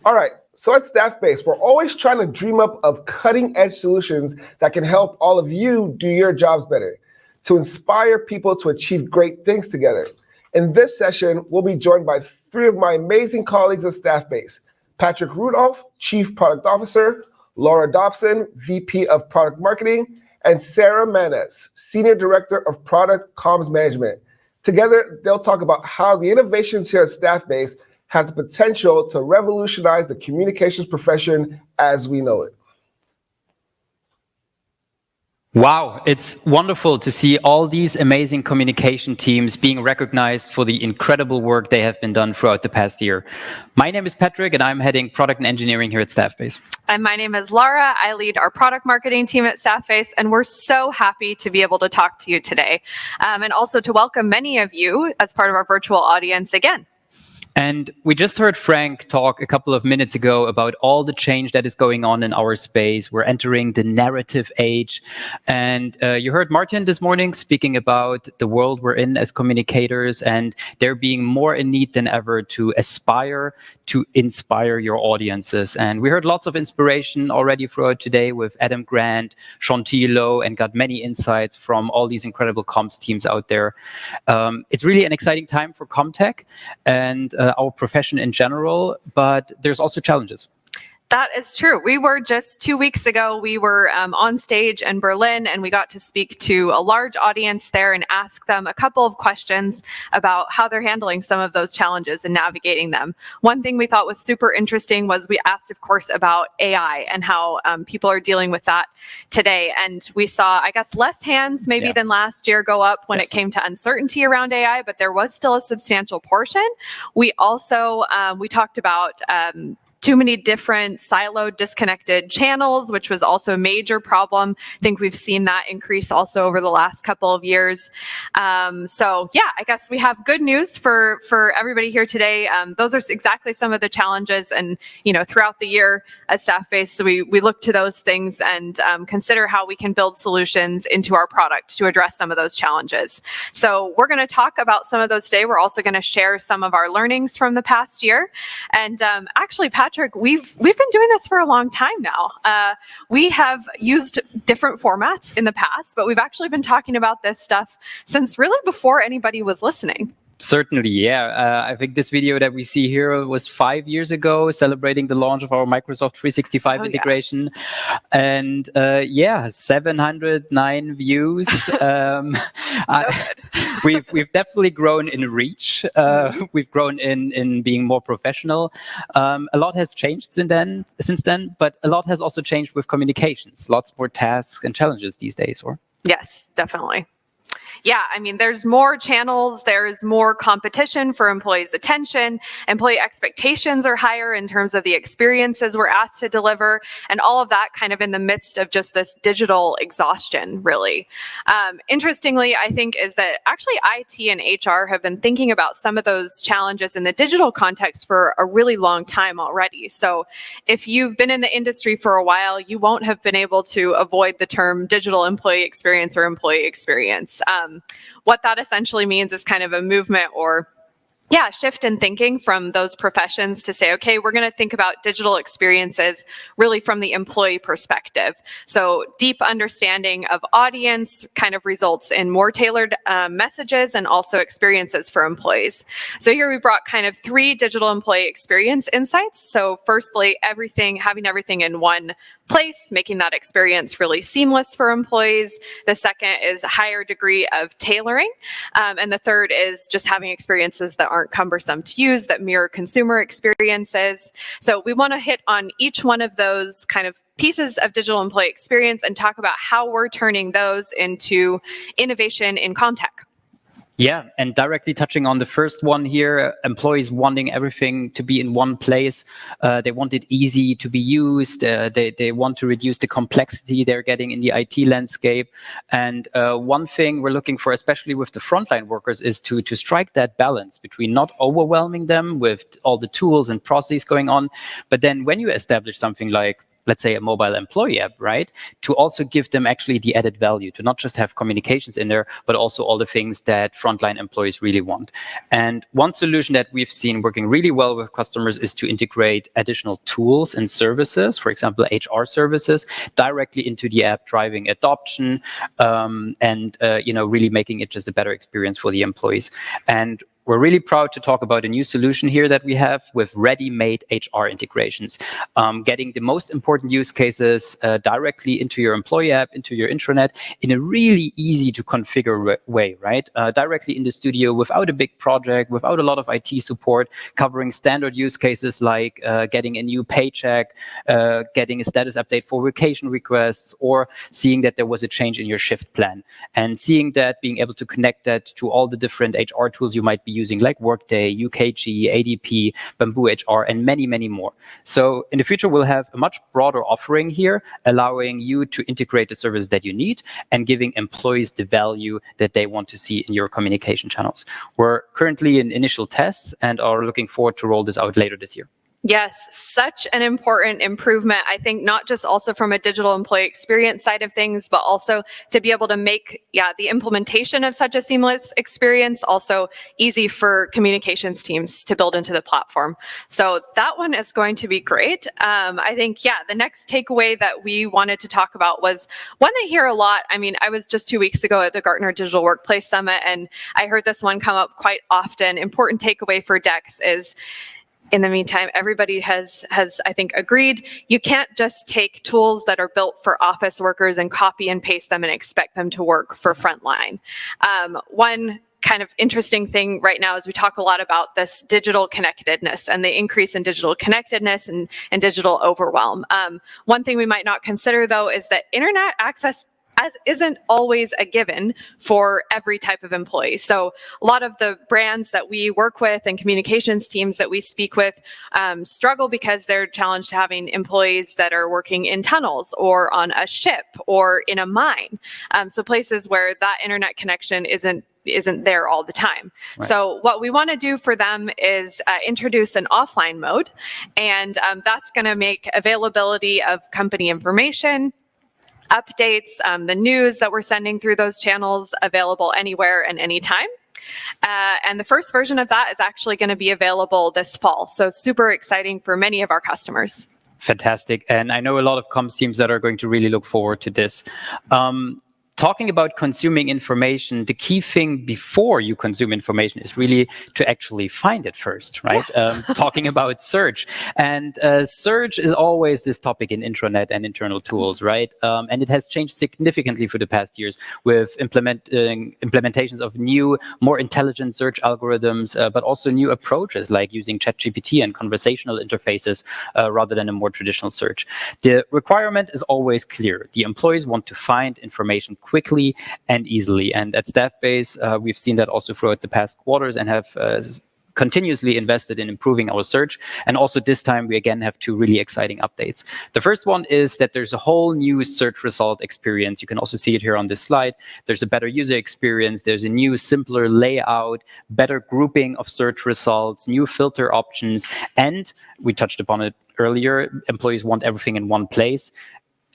All right, so at Staffbase, we're always trying to dream up of cutting-edge solutions that can help all of you do your jobs better, to inspire people to achieve great things together. In this session, we'll be joined by three of my amazing colleagues at Staffbase: Patrick Rudolph, Chief Product Officer; Lara Dobson, VP of Product Marketing; and Sarah Manes, Senior Director of Product Comms Management. Together, they'll talk about how the innovations here at Staffbase have the potential to revolutionize the communications profession as we know it. Wow, it's wonderful to see all these amazing communication teams being recognized for the incredible work they have been done throughout the past year. My name is Patrick, and I'm heading product and engineering here at Staffbase. And my name is Lara. I lead our product marketing team at Staffbase, and we're so happy to be able to talk to you today, and also to welcome many of you as part of our virtual audience again. And we just heard Frank talk a couple of minutes ago about all the change that is going on in our space. We're entering the narrative age. And you heard Martin this morning speaking about the world we're in as communicators, and there being more in need than ever to aspire to inspire your audiences. And we heard lots of inspiration already throughout today with Adam Grant, Chantillo, and got many insights from all these incredible comms teams out there. It's really an exciting time for CommsTech and our profession in general, but there's also challenges. That is true. We were just 2 weeks ago, we were on stage in Berlin, and we got to speak to a large audience there and ask them a couple of questions about how they're handling some of those challenges and navigating them. One thing we thought was super interesting was we asked, of course, about AI and how people are dealing with that today. And we saw, I guess, less hands maybe than last year go up when it came to uncertainty around AI, but there was still a substantial portion. We also, we talked about too many different siloed, disconnected channels, which was also a major problem. I think we've seen that increase also over the last couple of years. So yeah, I guess we have good news for everybody here today. Those are exactly some of the challenges, and throughout the year as Staffbase, so we look to those things and consider how we can build solutions into our product to address some of those challenges. So we're going to talk about some of those today. We're also going to share some of our learnings from the past year. And actually, Patrick, we've been doing this for a long time now. We have used different formats in the past, but we've actually been talking about this stuff since really before anybody was listening. Certainly, yeah. I think this video that we see here was 5 years ago, celebrating the launch of our Microsoft 365 integration. Yeah. And 709 views. We've definitely grown in reach. We've grown in being more professional. A lot has changed since then, but a lot has also changed with communications. Lots more tasks and challenges these days, or? Yes, definitely. Yeah, I mean, there's more channels, there's more competition for employees' attention, employee expectations are higher in terms of the experiences we're asked to deliver, and all of that kind of in the midst of just this digital exhaustion, really. Interestingly, I think, is that actually IT and HR have been thinking about some of those challenges in the digital context for a really long time already. So if you've been in the industry for a while, you won't have been able to avoid the term digital employee experience or employee experience. What that essentially means is kind of a movement or shift in thinking from those professions to say, okay, we're going to think about digital experiences really from the employee perspective. So deep understanding of audience kind of results in more tailored messages and also experiences for employees. So here we brought kind of 3 digital employee experience insights. So firstly, having everything in one place, making that experience really seamless for employees. The second is a higher degree of tailoring. And the third is just having experiences that aren't cumbersome to use, that mirror consumer experiences. So we want to hit on each one of those kind of pieces of digital employee experience and talk about how we're turning those into innovation in CommsTech. Yeah, and directly touching on the first one here, employees wanting everything to be in one place. They want it easy to be used. They want to reduce the complexity they're getting in the IT landscape. And one thing we're looking for, especially with the frontline workers, is to strike that balance between not overwhelming them with all the tools and processes going on. But then when you establish something like let's say a mobile employee app, right? To also give them actually the added value, to not just have communications in there, but also all the things that frontline employees really want. And one solution that we've seen working really well with customers is to integrate additional tools and services, for example, HR services, directly into the app, driving adoption, and really making it just a better experience for the employees. And we're really proud to talk about a new solution here that we have with ready-made HR integrations, getting the most important use cases directly into your employee app, into your intranet, in a really easy to configure way, right? Directly in the studio, without a big project, without a lot of IT support, covering standard use cases like getting a new paycheck, getting a status update for vacation requests, or seeing that there was a change in your shift plan. And seeing that, being able to connect that to all the different HR tools you might be using, like Workday, UKG, ADP, Bamboo HR, and many, many more. So in the future, we'll have a much broader offering here, allowing you to integrate the services that you need and giving employees the value that they want to see in your communication channels. We're currently in initial tests and are looking forward to roll this out later this year. Yes, such an important improvement. I think not just also from a digital employee experience side of things, but also to be able to make, the implementation of such a seamless experience also easy for communications teams to build into the platform. So that one is going to be great. I think, the next takeaway that we wanted to talk about was one I hear a lot. I mean, I was just 2 weeks ago at the Gartner Digital Workplace Summit, and I heard this one come up quite often. Important takeaway for DEX is, in the meantime, everybody has, I think, agreed you can't just take tools that are built for office workers and copy and paste them and expect them to work for frontline. One kind of interesting thing right now is we talk a lot about this digital connectedness and the increase in digital connectedness and digital overwhelm. One thing we might not consider, though, is that internet access isn't always a given for every type of employee. So a lot of the brands that we work with and communications teams that we speak with struggle because they're challenged having employees that are working in tunnels or on a ship or in a mine. So places where that internet connection isn't there all the time. Right. So what we want to do for them is introduce an offline mode, and that's going to make availability of company information, updates, the news that we're sending through those channels available anywhere and anytime. And the first version of that is actually going to be available this fall. So super exciting for many of our customers. Fantastic. And I know a lot of comms teams that are going to really look forward to this. Talking about consuming information, the key thing before you consume information is really to actually find it first, right? Yeah. Talking about search. And search is always this topic in intranet and internal tools, right? And it has changed significantly for the past years with implementations of new, more intelligent search algorithms, but also new approaches like using ChatGPT and conversational interfaces rather than a more traditional search. The requirement is always clear. The employees want to find information quickly and easily. And at Staffbase, we've seen that also throughout the past quarters and have continuously invested in improving our search. And also this time, we again have two really exciting updates. The first one is that there's a whole new search result experience. You can also see it here on this slide. There's a better user experience. There's a new, simpler layout, better grouping of search results, new filter options. And we touched upon it earlier, employees want everything in one place.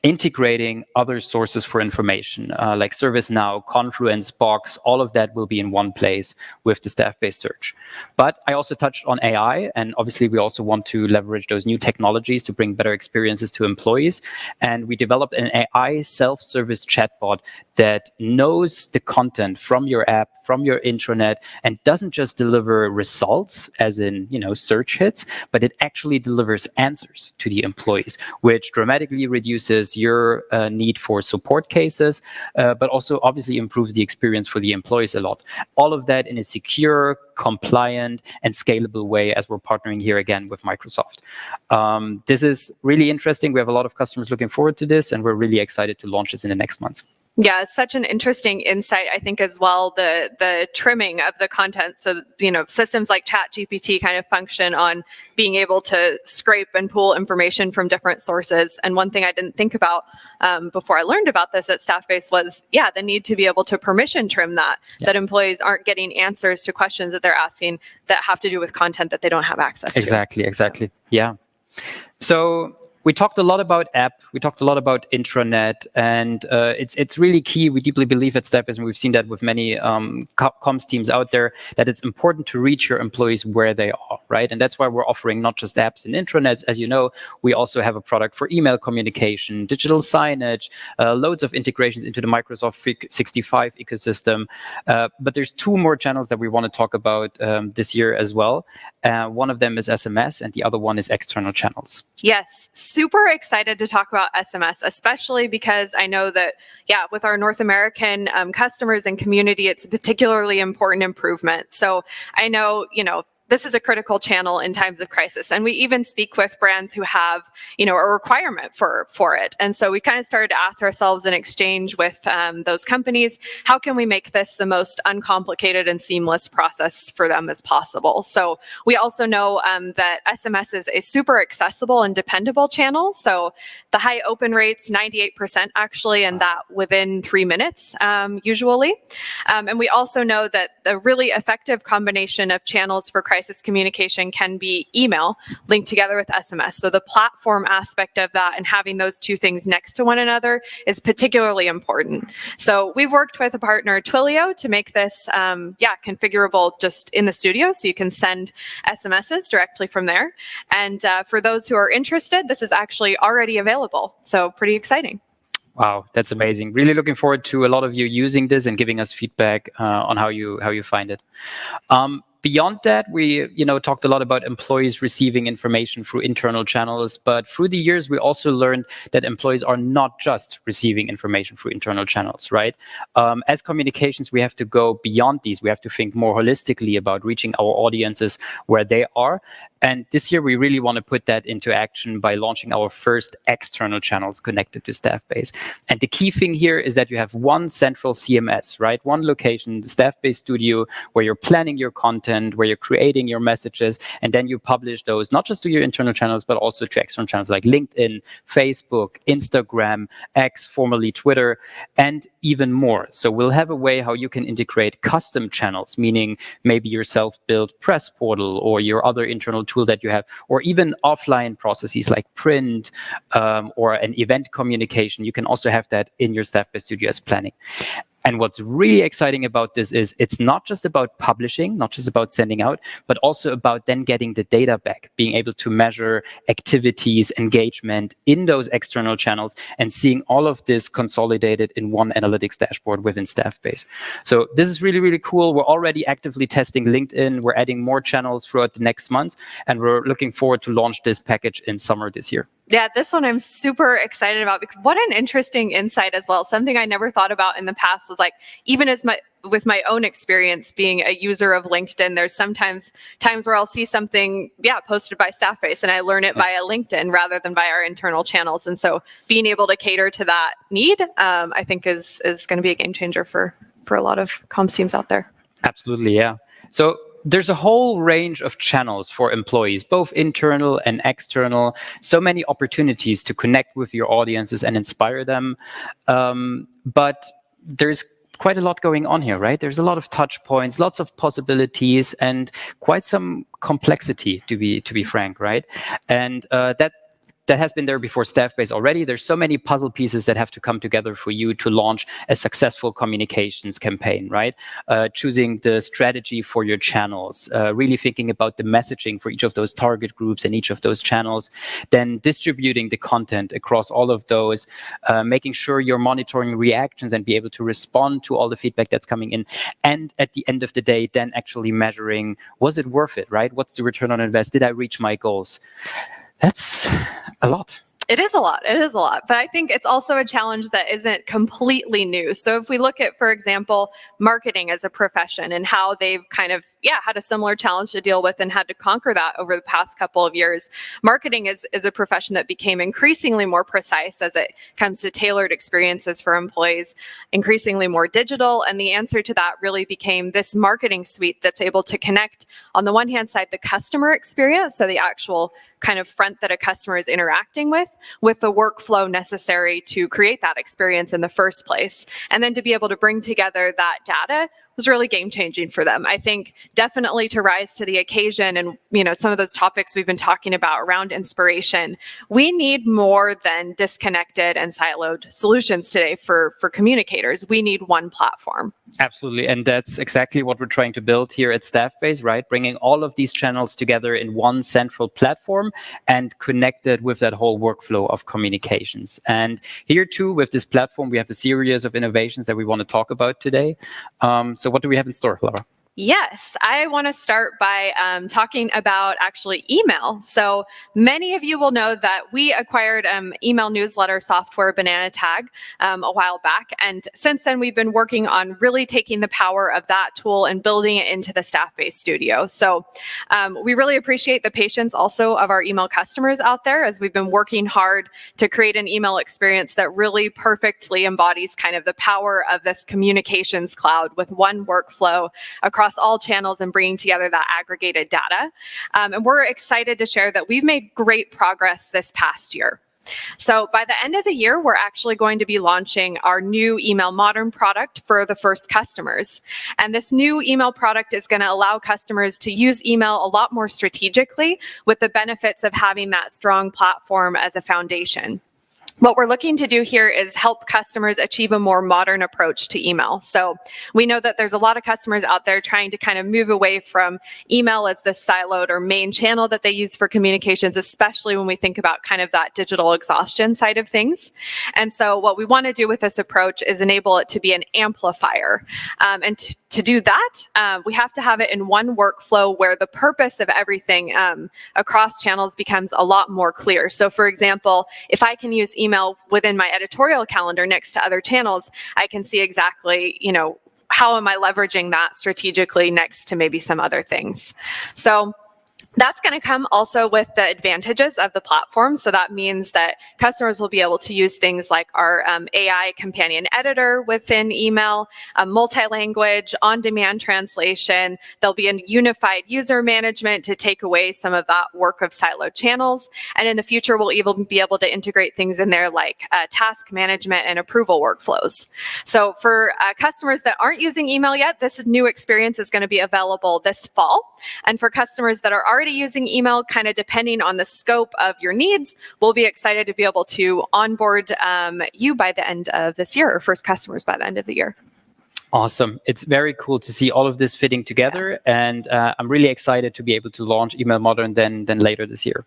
Integrating other sources for information like ServiceNow, Confluence, Box, all of that will be in one place with the Staffbase search. But I also touched on AI, and obviously we also want to leverage those new technologies to bring better experiences to employees. And we developed an AI self-service chatbot that knows the content from your app, from your intranet, and doesn't just deliver results, as in, search hits, but it actually delivers answers to the employees, which dramatically reduces your need for support cases, but also obviously improves the experience for the employees a lot. All of that in a secure, compliant, and scalable way, as we're partnering here again with Microsoft. This is really interesting. We have a lot of customers looking forward to this, and we're really excited to launch this in the next months. Yeah, it's such an interesting insight, I think, as well, the trimming of the content. So, systems like ChatGPT kind of function on being able to scrape and pull information from different sources. And one thing I didn't think about before I learned about this at Staffbase was, the need to be able to permission trim that employees aren't getting answers to questions that they're asking that have to do with content that they don't have access to. Exactly. Yeah. So we talked a lot about app, we talked a lot about intranet, and it's really key. We deeply believe at Staffbase, and we've seen that with many comms teams out there, that it's important to reach your employees where they are, right? And that's why we're offering not just apps and intranets. As you know, we also have a product for email communication, digital signage, loads of integrations into the Microsoft 365 ecosystem. But there's two more channels that we want to talk about this year as well. One of them is SMS, and the other one is external channels. Yes, super excited to talk about SMS, especially because I know that, with our North American customers and community, it's a particularly important improvement. So I know, this is a critical channel in times of crisis. And we even speak with brands who have, a requirement for it. And so we kind of started to ask ourselves in exchange with those companies, how can we make this the most uncomplicated and seamless process for them as possible? So we also know that SMS is a super accessible and dependable channel. So the high open rates, 98% actually, and that within 3 minutes usually. And we also know that the really effective combination of channels for crisis communication can be email linked together with SMS. So the platform aspect of that and having those two things next to one another is particularly important. So we've worked with a partner, Twilio, to make this configurable just in the studio, so you can send SMSs directly from there. And for those who are interested, this is actually already available. So pretty exciting. Wow, that's amazing. Really looking forward to a lot of you using this and giving us feedback on how you find it. Beyond that, we talked a lot about employees receiving information through internal channels, but through the years, we also learned that employees are not just receiving information through internal channels, right? As communications, we have to go beyond these. We have to think more holistically about reaching our audiences where they are. And this year, we really want to put that into action by launching our first external channels connected to Staffbase. And the key thing here is that you have one central CMS, right? One location, the Staffbase Studio, where you're planning your content, where you're creating your messages, and then you publish those not just to your internal channels, but also to external channels like LinkedIn, Facebook, Instagram, X, formerly Twitter, and even more. So we'll have a way how you can integrate custom channels, meaning maybe your self-built press portal or your other internal tool that you have, or even offline processes like print or an event communication. You can also have that in your Staffbase Studio as planning. And what's really exciting about this is it's not just about publishing, not just about sending out, but also about then getting the data back, being able to measure activities, engagement in those external channels, and seeing all of this consolidated in one analytics dashboard within Staffbase. So this is really, really cool. We're already actively testing LinkedIn. We're adding more channels throughout the next months, and we're looking forward to launch this package in summer this year. Yeah, this one I'm super excited about because what an interesting insight as well. Something I never thought about in the past was like, even with my own experience being a user of LinkedIn, there's sometimes times where I'll see something, posted by Staffbase, and I learn it via LinkedIn rather than by our internal channels. And so being able to cater to that need, I think is going to be a game changer for a lot of comms teams out there. Absolutely, yeah. So there's a whole range of channels for employees, both internal and external. So many opportunities to connect with your audiences and inspire them. But there's quite a lot going on here, right? There's a lot of touch points, lots of possibilities, and quite some complexity, to be frank, right? And that has been there before Staffbase already. There's so many puzzle pieces that have to come together for you to launch a successful communications campaign, right? Choosing the strategy for your channels, really thinking about the messaging for each of those target groups and each of those channels, then distributing the content across all of those, making sure you're monitoring reactions and be able to respond to all the feedback that's coming in. And at the end of the day, then actually measuring, was it worth it, right? What's the return on invest? Did I reach my goals? That's a lot. It is a lot. It is a lot. But I think it's also a challenge that isn't completely new. So if we look at, for example, marketing as a profession and how they've kind of, had a similar challenge to deal with and had to conquer that over the past couple of years, marketing is a profession that became increasingly more precise as it comes to tailored experiences for employees, increasingly more digital. And the answer to that really became this marketing suite that's able to connect, on the one hand side, the customer experience, so the actual kind of front that a customer is interacting with the workflow necessary to create that experience in the first place. And then to be able to bring together that data was really game changing for them. I think definitely to rise to the occasion and, some of those topics we've been talking about around inspiration, we need more than disconnected and siloed solutions today for communicators. We need one platform. Absolutely. And that's exactly what we're trying to build here at Staffbase, right? Bringing all of these channels together in one central platform and connected with that whole workflow of communications. And here too, with this platform, we have a series of innovations that we want to talk about today. So what do we have in store, Lara? Yes, I want to start by talking about actually email. So many of you will know that we acquired email newsletter software Banana Tag a while back. And since then, we've been working on really taking the power of that tool and building it into the Staffbase studio. So we really appreciate the patience also of our email customers out there as we've been working hard to create an email experience that really perfectly embodies kind of the power of this communications cloud with one workflow across all channels and bringing together that aggregated data. And we're excited to share that we've made great progress this past year. So by the end of the year, we're actually going to be launching our new Email Modern product for the first customers. And this new email product is going to allow customers to use email a lot more strategically with the benefits of having that strong platform as a foundation. What we're looking to do here is help customers achieve a more modern approach to email. So we know that there's a lot of customers out there trying to kind of move away from email as this siloed or main channel that they use for communications, especially when we think about kind of that digital exhaustion side of things. And so what we want to do with this approach is enable it to be an amplifier. And to do that, we have to have it in one workflow where the purpose of everything across channels becomes a lot more clear. So for example, if I can use email within my editorial calendar next to other channels, I can see exactly, how am I leveraging that strategically next to maybe some other things. So that's going to come also with the advantages of the platform. So that means that customers will be able to use things like our AI companion editor within email, multi-language, on-demand translation. There'll be a unified user management to take away some of that work of siloed channels. And in the future, we'll even be able to integrate things in there like task management and approval workflows. So for customers that aren't using email yet, this new experience is going to be available this fall. And for customers that are already using email, kind of depending on the scope of your needs, we'll be excited to be able to onboard you by the end of this year, or first customers by the end of the year. Awesome. It's very cool to see all of this fitting together. And I'm really excited to be able to launch Email Modern then later this year.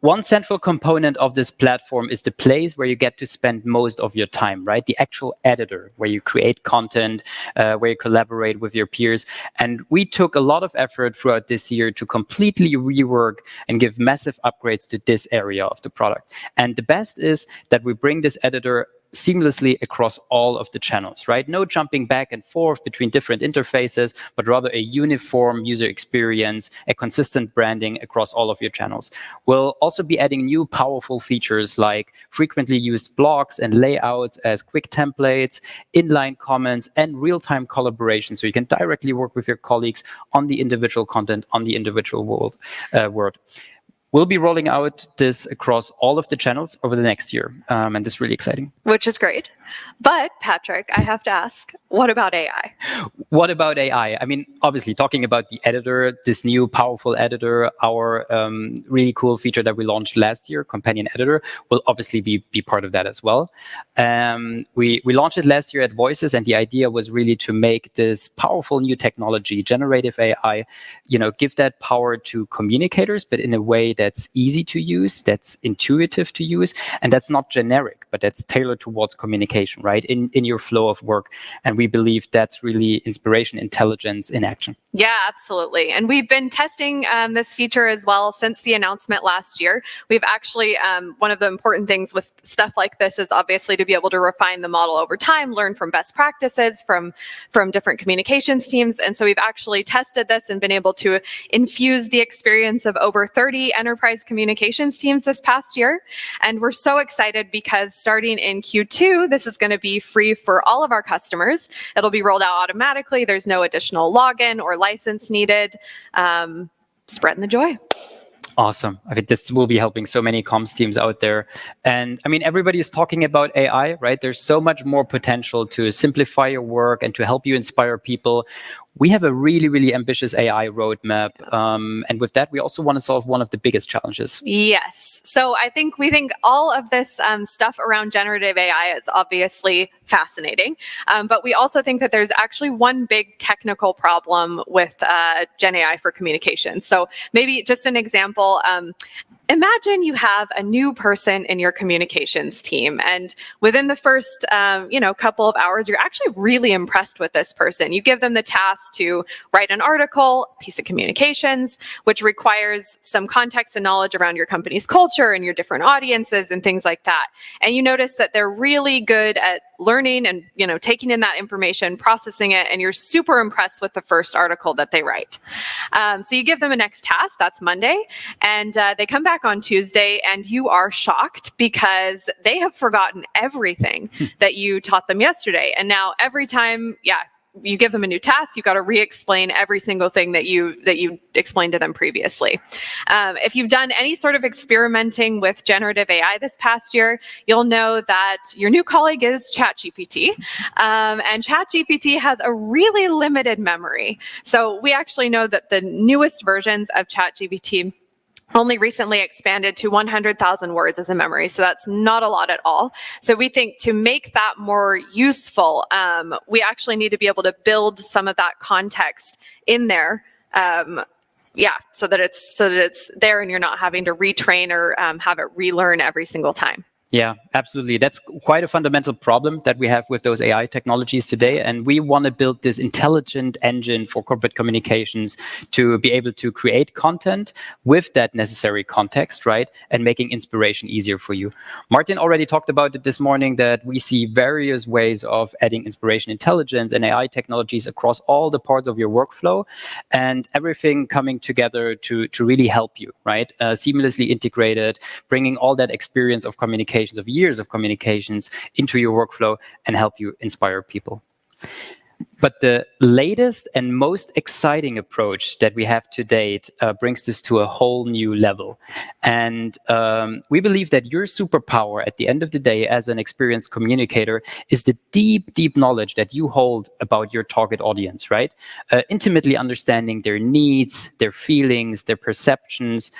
One central component of this platform is the place where you get to spend most of your time, right? The actual editor, where you create content, where you collaborate with your peers. And we took a lot of effort throughout this year to completely rework and give massive upgrades to this area of the product. And the best is that we bring this editor seamlessly across all of the channels, right? No jumping back and forth between different interfaces, but rather a uniform user experience, a consistent branding across all of your channels. We'll also be adding new powerful features like frequently used blocks and layouts as quick templates, inline comments, and real-time collaboration, so you can directly work with your colleagues on the individual content, on the individual word. We'll be rolling out this across all of the channels over the next year, and this is really exciting. Which is great. But Patrick, I have to ask, what about AI? What about AI? I mean, obviously, talking about the editor, this new powerful editor, our really cool feature that we launched last year, Companion Editor, will obviously be part of that as well. We launched it last year at Voices, and the idea was really to make this powerful new technology, generative AI, give that power to communicators, but in a way that's easy to use, that's intuitive to use, and that's not generic, but that's tailored towards communication, right, in your flow of work. And we believe that's really inspiration, intelligence in action. Yeah, absolutely. And we've been testing this feature as well since the announcement last year. We've actually, one of the important things with stuff like this is obviously to be able to refine the model over time, learn from best practices from different communications teams. And so we've actually tested this and been able to infuse the experience of over 30 enterprise communications teams this past year. And we're so excited because starting in Q2, this is going to be free for all of our customers. It'll be rolled out automatically. There's no additional login or license needed. Spreading the joy. Awesome. I think this will be helping so many comms teams out there. And I mean, everybody is talking about AI, right? There's so much more potential to simplify your work and to help you inspire people. We have a really, really ambitious AI roadmap. And with that, we also want to solve one of the biggest challenges. Yes. So we think all of this stuff around generative AI is obviously fascinating. But we also think that there's actually one big technical problem with Gen AI for communication. So maybe just an example. Imagine you have a new person in your communications team, and within the first, couple of hours, you're actually really impressed with this person. You give them the task to write an article, piece of communications, which requires some context and knowledge around your company's culture and your different audiences and things like that. And you notice that they're really good at learning and, taking in that information, processing it, and you're super impressed with the first article that they write. So you give them a next task, that's Monday, and they come back on Tuesday, and you are shocked because they have forgotten everything that you taught them yesterday. And now every time, you give them a new task, you've got to re-explain every single thing that you explained to them previously. If you've done any sort of experimenting with generative AI this past year, you'll know that your new colleague is ChatGPT, and ChatGPT has a really limited memory. So we actually know that the newest versions of ChatGPT only recently expanded to 100,000 words as a memory. So that's not a lot at all. So we think to make that more useful, we actually need to be able to build some of that context in there. So that it's there and you're not having to retrain or have it relearn every single time. Yeah, absolutely. That's quite a fundamental problem that we have with those AI technologies today. And we want to build this intelligent engine for corporate communications to be able to create content with that necessary context, right? And making inspiration easier for you. Martin already talked about it this morning that we see various ways of adding inspiration, intelligence, and AI technologies across all the parts of your workflow, and everything coming together to really help you, right? Seamlessly integrated, bringing all that experience of communication, of years of communications into your workflow and help you inspire people. But the latest and most exciting approach that we have to date brings this to a whole new level. And we believe that your superpower at the end of the day as an experienced communicator is the deep, deep knowledge that you hold about your target audience, right? Intimately understanding their needs, their feelings, their perceptions.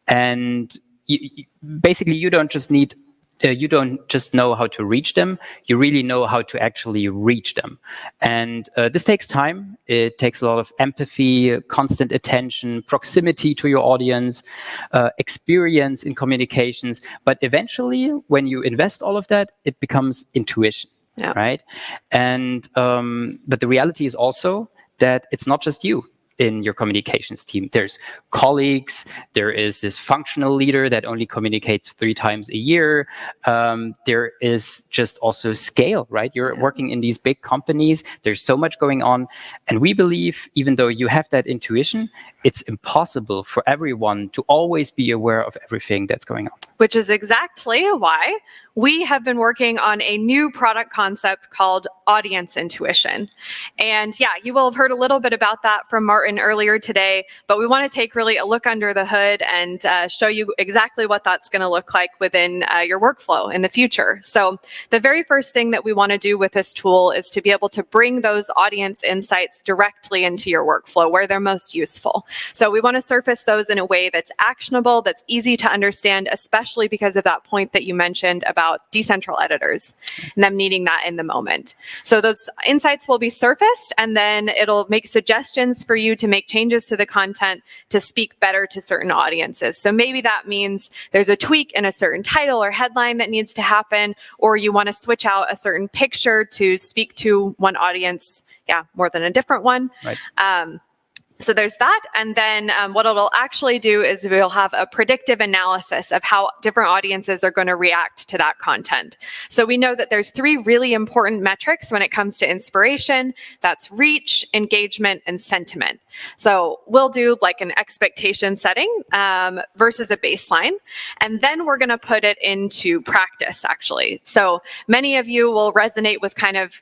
And basically, you don't just know how to reach them, you really know how to actually reach them. And this takes time. It takes a lot of empathy, constant attention, proximity to your audience, experience in communications. But eventually, when you invest all of that, it becomes intuition, right? And but the reality is also that it's not just you in your communications team. There's colleagues, there is this functional leader that only communicates 3 times a year. There is just also scale, right? You're working in these big companies. There's so much going on. And we believe, even though you have that intuition, it's impossible for everyone to always be aware of everything that's going on. Which is exactly why we have been working on a new product concept called audience intuition. And you will have heard a little bit about that from Martin earlier today, but we want to take really a look under the hood and show you exactly what that's going to look like within your workflow in the future. So the very first thing that we want to do with this tool is to be able to bring those audience insights directly into your workflow where they're most useful. So we want to surface those in a way that's actionable, that's easy to understand, especially because of that point that you mentioned about decentral editors and them needing that in the moment. So those insights will be surfaced, and then it'll make suggestions for you to make changes to the content to speak better to certain audiences. So maybe that means there's a tweak in a certain title or headline that needs to happen, or you want to switch out a certain picture to speak to one audience, more than a different one. Right. So there's that. And then what it'll actually do is we'll have a predictive analysis of how different audiences are going to react to that content. So we know that there's 3 really important metrics when it comes to inspiration. That's reach, engagement, and sentiment. So we'll do like an expectation setting versus a baseline. And then we're going to put it into practice, actually. So many of you will resonate with kind of,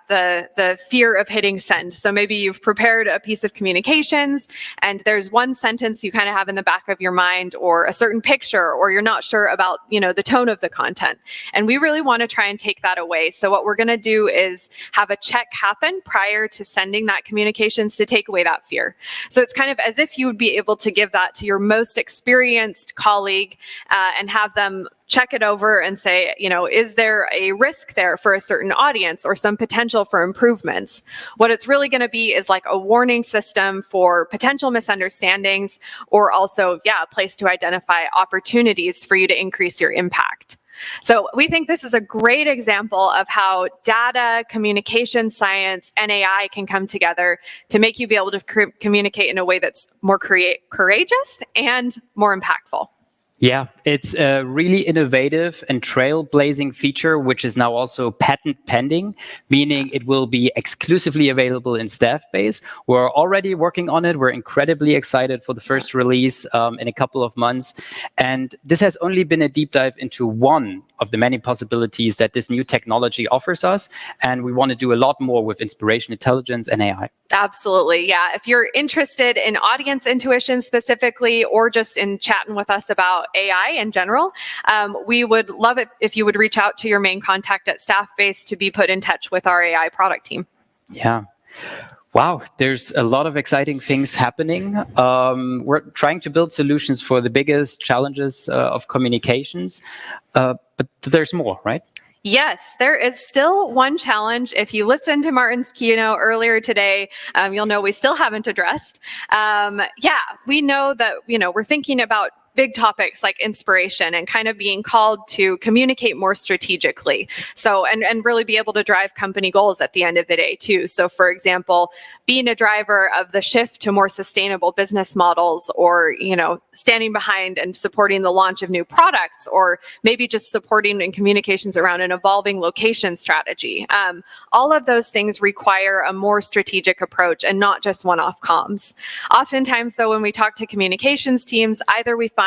the fear of hitting send. So maybe you've prepared a piece of communication communications, and there's one sentence you kind of have in the back of your mind, or a certain picture, or you're not sure about, the tone of the content. And we really want to try and take that away. So what we're going to do is have a check happen prior to sending that communications to take away that fear. So it's kind of as if you would be able to give that to your most experienced colleague and have them check it over and say, is there a risk there for a certain audience or some potential for improvements? What it's really going to be is like a warning system for potential misunderstandings, or also, a place to identify opportunities for you to increase your impact. So we think this is a great example of how data, communication science, and AI can come together to make you be able to communicate in a way that's more courageous and more impactful. Yeah, it's a really innovative and trailblazing feature, which is now also patent pending, meaning it will be exclusively available in Staffbase. We're already working on it. We're incredibly excited for the first release in a couple of months. And this has only been a deep dive into one of the many possibilities that this new technology offers us. And we want to do a lot more with inspiration, intelligence, and AI. Absolutely. Yeah. If you're interested in audience intuition specifically, or just in chatting with us about AI in general, we would love it if you would reach out to your main contact at Staffbase to be put in touch with our AI product team. Yeah. Wow, there's a lot of exciting things happening. We're trying to build solutions for the biggest challenges of communications, but there's more, right? Yes, there is still one challenge. If you listened to Martin's keynote earlier today, you'll know we still haven't addressed. We know that, we're thinking about big topics like inspiration and kind of being called to communicate more strategically. So, and really be able to drive company goals at the end of the day too. So for example, being a driver of the shift to more sustainable business models, or, standing behind and supporting the launch of new products, or maybe just supporting in communications around an evolving location strategy. All of those things require a more strategic approach and not just one-off comms. Oftentimes though, when we talk to communications teams, either we find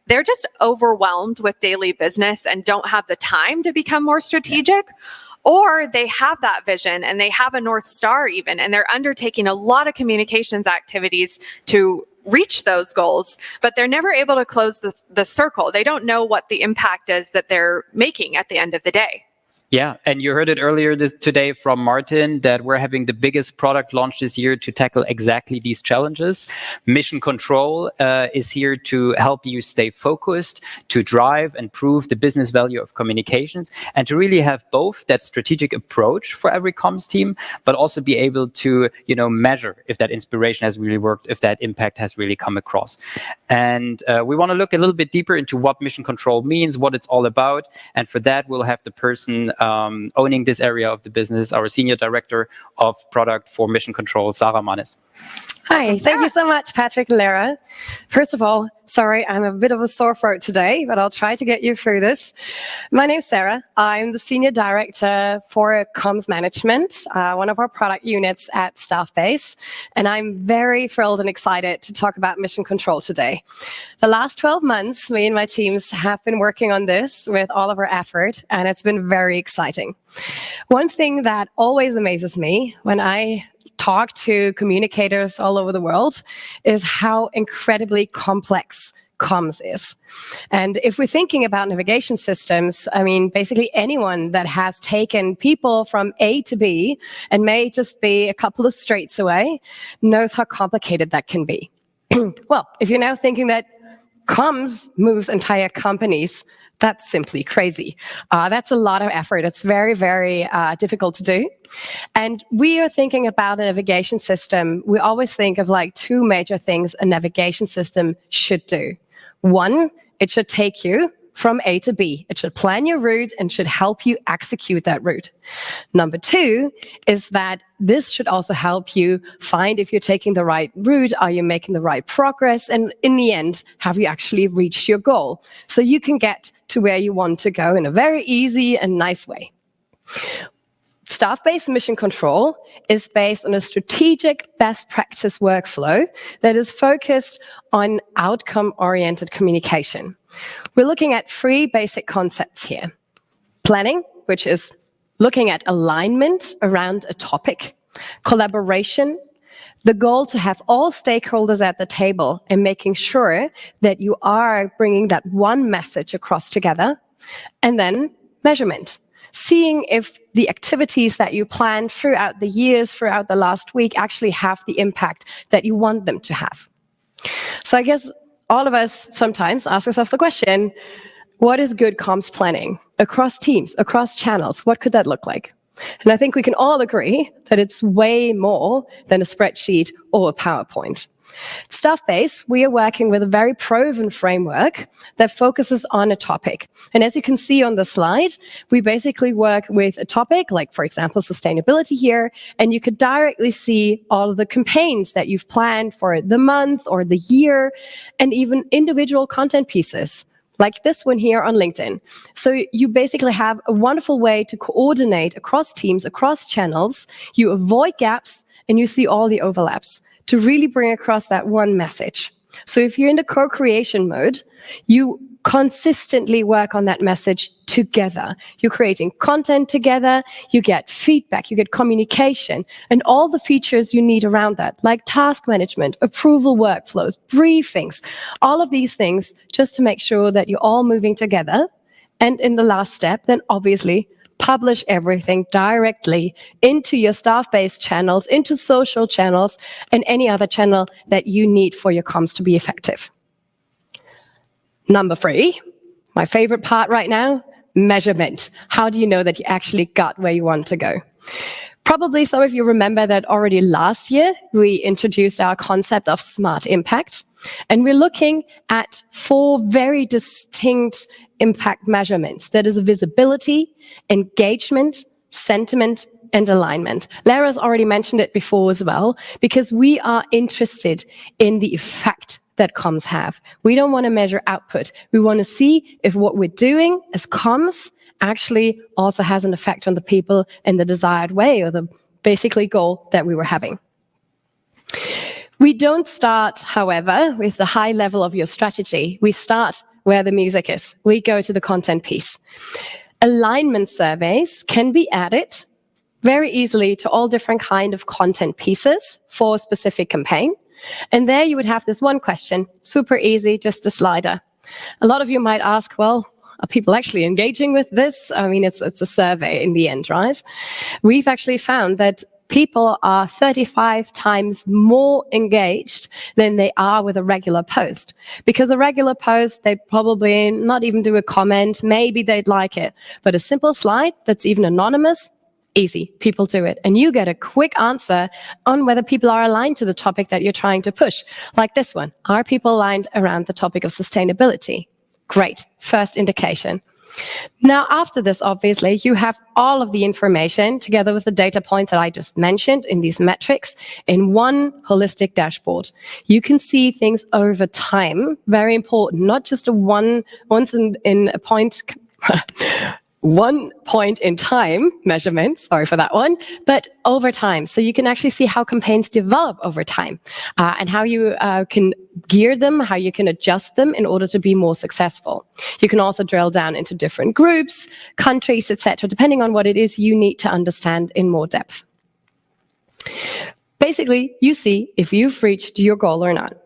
they're just overwhelmed with daily business and don't have the time to become more strategic, or they have that vision and they have a North Star even, and they're undertaking a lot of communications activities to reach those goals, but they're never able to close the circle. They don't know what the impact is that they're making at the end of the day. Yeah, and you heard it earlier today from Martin that we're having the biggest product launch this year to tackle exactly these challenges. Mission Control is here to help you stay focused, to drive and prove the business value of communications, and to really have both that strategic approach for every comms team, but also be able to, measure if that inspiration has really worked, if that impact has really come across. And we want to look a little bit deeper into what Mission Control means, what it's all about, and for that we'll have the person owning this area of the business, our Senior Director of Product for Mission Control, Sarah Manes. Hi, thank you so much, Patrick and Lara. First of all, sorry, I'm a bit of a sore throat today, but I'll try to get you through this. My name's Sarah. I'm the Senior Director for Comms Management, one of our product units at Staffbase, and I'm very thrilled and excited to talk about Mission Control today. The last 12 months, me and my teams have been working on this with all of our effort, and it's been very exciting. One thing that always amazes me when I talk to communicators all over the world is how incredibly complex comms is. And if we're thinking about navigation systems, basically anyone that has taken people from A to B and may just be a couple of streets away knows how complicated that can be. Well, if you're now thinking that comms moves entire companies, that's simply crazy. That's a lot of effort. It's very, very difficult to do. And we are thinking about a navigation system. We always think of like two major things a navigation system should do. One, it should take you from A to B. It should plan your route and should help you execute that route. Number two is that this should also help you find if you're taking the right route, are you making the right progress, and in the end, have you actually reached your goal? So you can get to where you want to go in a very easy and nice way. Staff-based mission control is based on a strategic best practice workflow that is focused on outcome-oriented communication. We're looking at three basic concepts here. Planning, which is looking at alignment around a topic. Collaboration, The goal to have all stakeholders at the table and making sure that you are bringing that one message across together. And then measurement, seeing if the activities that you plan throughout the years, throughout the last week, actually have the impact that you want them to have. So I guess all of us sometimes ask ourselves the question, what is good comms planning across teams, across channels? What could that look like? And I think we can all agree that it's way more than a spreadsheet or a PowerPoint. At Staffbase, we are working with a very proven framework that focuses on a topic. And as you can see on the slide, we basically work with a topic, like, for example, sustainability here, and you could directly see all of the campaigns that you've planned for the month or the year, and even individual content pieces, like this one here on LinkedIn. So you basically have a wonderful way to coordinate across teams, across channels. You avoid gaps, and you see all the overlaps to really bring across that one message. So if you're in the co-creation mode, you consistently work on that message together. You're creating content together, you get feedback, you get communication, and all the features you need around that, like task management, approval workflows, briefings, all of these things, just to make sure that you're all moving together. And in the last step, then obviously publish everything directly into your Staffbase channels, into social channels, and any other channel that you need for your comms to be effective. Number 3, my favorite part right now, measurement. How do you know that you actually got where you want to go? Probably some of you remember that already last year, we introduced our concept of smart impact, and we're looking at 4 very distinct impact measurements. That is visibility, engagement, sentiment, and alignment. Lara's already mentioned it before as well, because we are interested in the effect that comms have. We don't want to measure output. We want to see if what we're doing as comms actually also has an effect on the people in the desired way, or the basically goal that we were having. We don't start, however, with the high level of your strategy. We start where the music is. We go to the content piece. Alignment surveys can be added very easily to all different kind of content pieces for a specific campaign. And there you would have this one question, super easy, just a slider. A lot of you might ask, well, are people actually engaging with this? I mean, it's a survey in the end, right? We've actually found that people are 35 times more engaged than they are with a regular post. Because a regular post, they'd probably not even do a comment, maybe they'd like it. But a simple slide that's even anonymous, easy, people do it. And you get a quick answer on whether people are aligned to the topic that you're trying to push. Like this one, are people aligned around the topic of sustainability? Great, first indication. Now, after this, obviously, you have all of the information together with the data points that I just mentioned in these metrics in one holistic dashboard. You can see things over time, very important, not just a one point in time measurement, sorry for that one, but over time. So you can actually see how campaigns develop over time and how you can gear them, how you can adjust them in order to be more successful. You can also drill down into different groups, countries, etc., depending on what it is you need to understand in more depth. Basically, you see if you've reached your goal or not.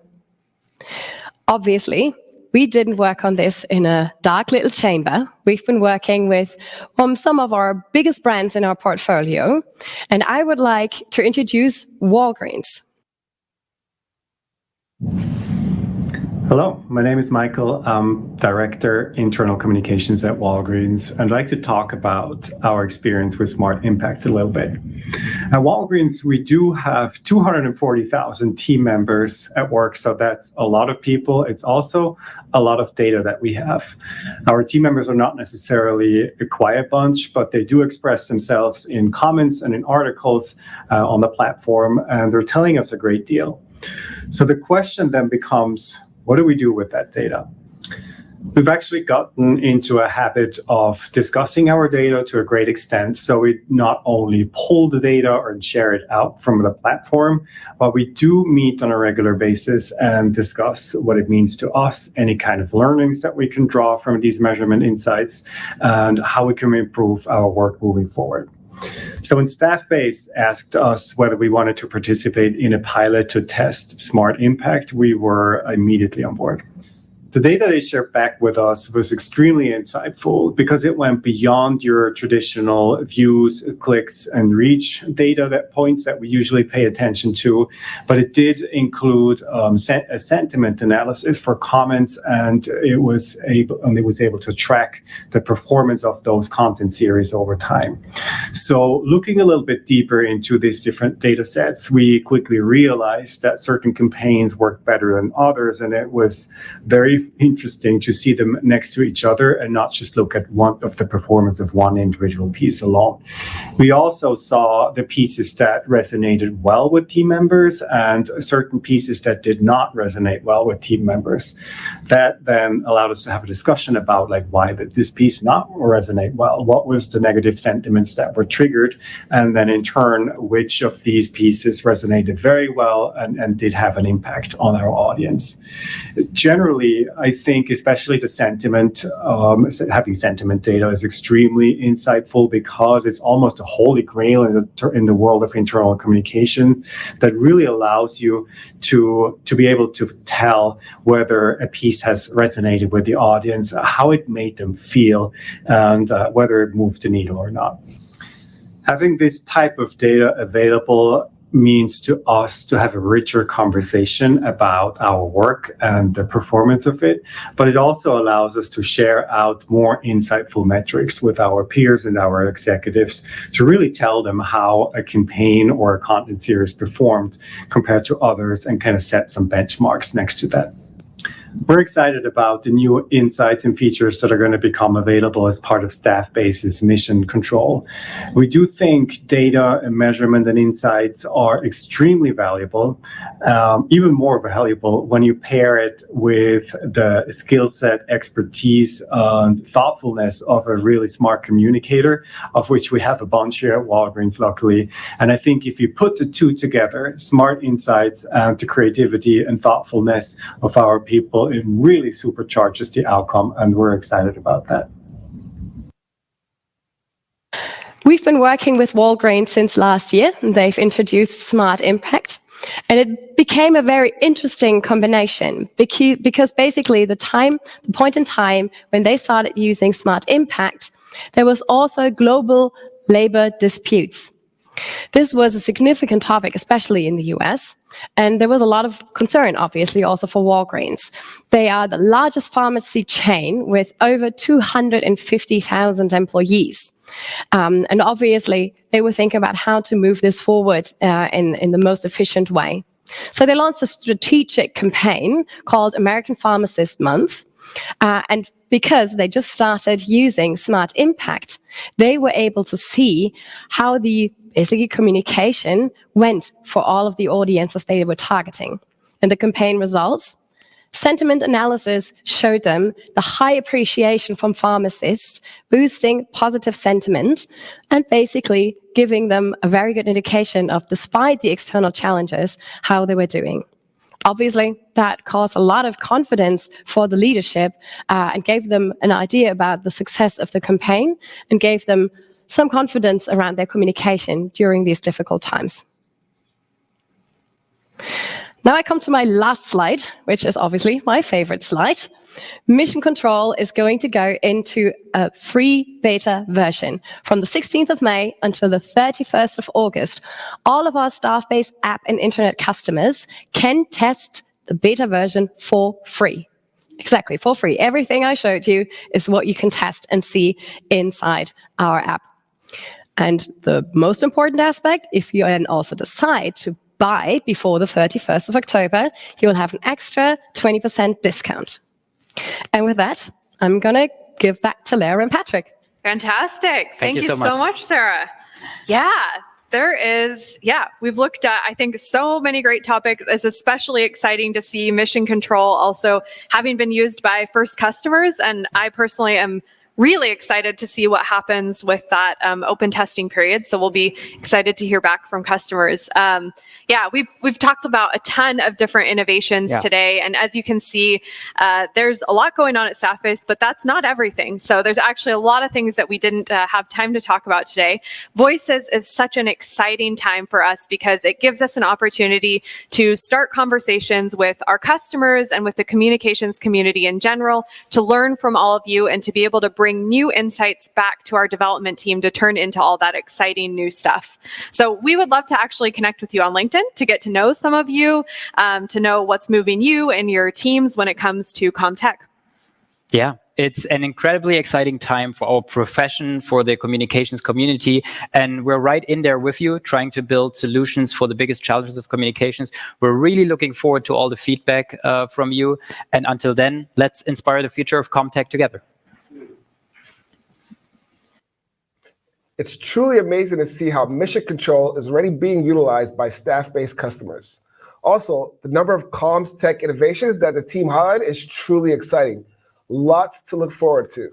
Obviously, we didn't work on this in a dark little chamber. We've been working with some of our biggest brands in our portfolio. And I would like to introduce Walgreens. Hello, my name is Michael. I'm Director, Internal Communications at Walgreens. I'd like to talk about our experience with Smart Impact a little bit. At Walgreens, we do have 240,000 team members at work, so that's a lot of people. It's also a lot of data that we have. Our team members are not necessarily a quiet bunch, but they do express themselves in comments and in articles on the platform, and they're telling us a great deal. So the question then becomes, what do we do with that data? We've actually gotten into a habit of discussing our data to a great extent. So we not only pull the data or share it out from the platform, but we do meet on a regular basis and discuss what it means to us, any kind of learnings that we can draw from these measurement insights, and how we can improve our work moving forward. So when Staffbase asked us whether we wanted to participate in a pilot to test Smart Impact, we were immediately on board. The data they shared back with us was extremely insightful because it went beyond your traditional views, clicks, and reach data points that we usually pay attention to, but it did include a sentiment analysis for comments, and it was able to track the performance of those content series over time. So looking a little bit deeper into these different data sets, we quickly realized that certain campaigns worked better than others, and it was very interesting to see them next to each other and not just look at one of the performance of one individual piece alone. We also saw the pieces that resonated well with team members and certain pieces that did not resonate well with team members. That then allowed us to have a discussion about why did this piece not resonate well? What was the negative sentiments that were triggered? And then in turn, which of these pieces resonated very well and did have an impact on our audience? Generally, I think especially the sentiment, having sentiment data is extremely insightful because it's almost a holy grail in the world of internal communication that really allows you to be able to tell whether a piece has resonated with the audience, how it made them feel, and whether it moved the needle or not. Having this type of data available means to us to have a richer conversation about our work and the performance of it, but it also allows us to share out more insightful metrics with our peers and our executives to really tell them how a campaign or a content series performed compared to others and kind of set some benchmarks next to that. We're excited about the new insights and features that are going to become available as part of Staffbase's mission control. We do think data and measurement and insights are extremely valuable, even more valuable when you pair it with the skill set, expertise, and thoughtfulness of a really smart communicator, of which we have a bunch here at Walgreens, luckily. And I think if you put the two together, smart insights and the creativity and thoughtfulness of our people, it really supercharges the outcome, and we're excited about that. We've been working with Walgreens since last year, and they've introduced Smart Impact. And it became a very interesting combination because basically the point in time when they started using Smart Impact, there was also global labor disputes. This was a significant topic, especially in the US, and there was a lot of concern, obviously, also for Walgreens. They are the largest pharmacy chain with over 250,000 employees. And obviously, they were thinking about how to move this forward in the most efficient way. So they launched a strategic campaign called American Pharmacist Month, and because they just started using Smart Impact, they were able to see how the basically communication went for all of the audiences they were targeting. And the campaign results, sentiment analysis showed them the high appreciation from pharmacists, boosting positive sentiment, and basically giving them a very good indication of, despite the external challenges, how they were doing. Obviously, that caused a lot of confidence for the leadership and gave them an idea about the success of the campaign and gave them some confidence around their communication during these difficult times. Now I come to my last slide, which is obviously my favorite slide. Mission Control is going to go into a free beta version from the 16th of May until the 31st of August. All of our Staffbase app and internet customers can test the beta version for free. Exactly, for free. Everything I showed you is what you can test and see inside our app. And the most important aspect, if you then also decide to buy before the 31st of October, you will have an extra 20% discount. And with that, I'm going to give back to Lara and Patrick. Fantastic. Thank you so much, Sarah. Yeah, we've looked at, I think, so many great topics. It's especially exciting to see Mission Control also having been used by first customers. And I personally am really excited to see what happens with that open testing period. So we'll be excited to hear back from customers. Yeah, we've talked about a ton of different innovations today. And as you can see, there's a lot going on at Staffbase, but that's not everything. So there's actually a lot of things that we didn't have time to talk about today. Voices is such an exciting time for us because it gives us an opportunity to start conversations with our customers and with the communications community in general, to learn from all of you and to be able to bring new insights back to our development team to turn into all that exciting new stuff. So we would love to actually connect with you on LinkedIn to get to know some of you, to know what's moving you and your teams when it comes to CommsTech. Yeah, it's an incredibly exciting time for our profession, for the communications community, and we're right in there with you, trying to build solutions for the biggest challenges of communications. We're really looking forward to all the feedback from you, and until then, let's inspire the future of CommsTech together. It's truly amazing to see how mission control is already being utilized by Staffbase customers. Also, the number of CommsTech innovations that the team highlighted is truly exciting. Lots to look forward to.